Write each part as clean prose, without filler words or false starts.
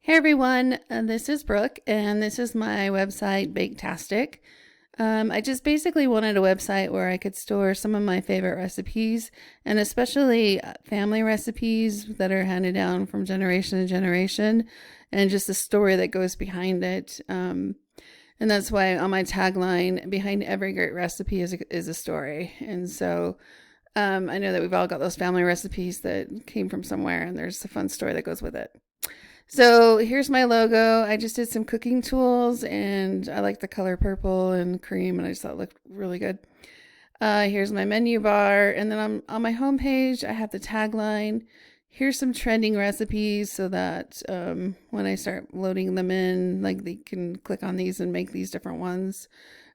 Hey everyone, this is Brooke, and this is my website, Baketastic. I just basically wanted a website where I could store some of my favorite recipes, and especially family recipes that are handed down from generation to generation, and just the story that goes behind it. And that's why on my tagline, behind every great recipe is a story. And so I know that we've all got those family recipes that came from somewhere, and there's a fun story that goes with it. So here's my logo. I just did some cooking tools and I like the color purple and cream, and I just thought it looked really good. Here's my menu bar, and then on my homepage I have the tagline. Here's some trending recipes so that when I start loading them in, like they can click on these and make these different ones.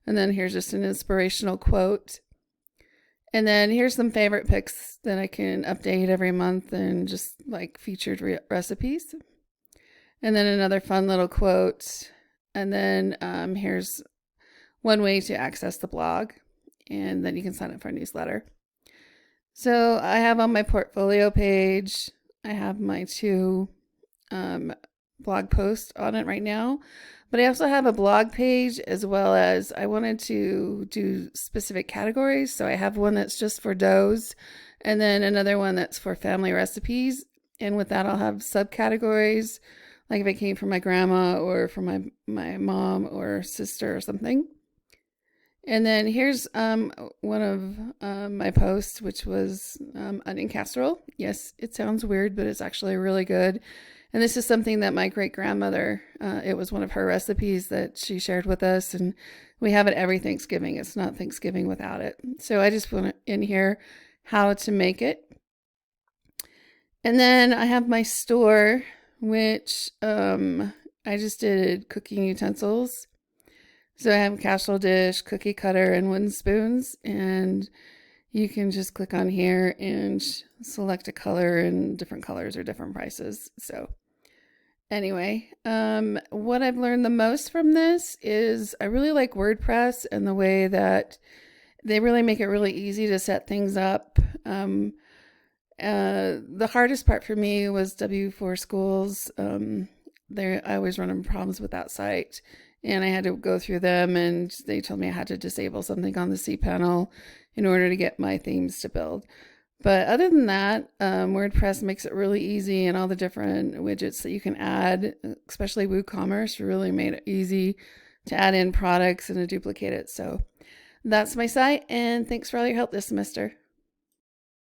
And then here's just an inspirational quote. And then here's some favorite picks that I can update every month and just like featured recipes. And then another fun little quote. And then here's one way to access the blog. And then you can sign up for a newsletter. So I have on my portfolio page, I have my two blog posts on it right now. But I also have a blog page, as well as I wanted to do specific categories. So I have one that's just for doughs, and then another one that's for family recipes. And with that, I'll have subcategories, like if it came from my grandma or from my mom or sister or something. And then here's one of my posts, which was onion casserole. Yes, it sounds weird, but it's actually really good. And this is something that my great grandmother, it was one of her recipes that she shared with us, and we have it every Thanksgiving. It's not Thanksgiving without it. So I just put in here how to make it. And then I have my store, which I just did cooking utensils. So I have casserole dish, cookie cutter, and wooden spoons, and you can just click on here and select a color, and different colors are different prices. So anyway, what I've learned the most from this is I really like WordPress and the way that they really make it really easy to set things up. The hardest part for me was W4 Schools. I always run into problems with that site, and I had to go through them, and they told me I had to disable something on the cPanel in order to get my themes to build. But other than that, WordPress makes it really easy, and all the different widgets that you can add, especially WooCommerce, really made it easy to add in products and to duplicate it. So that's my site, and thanks for all your help this semester.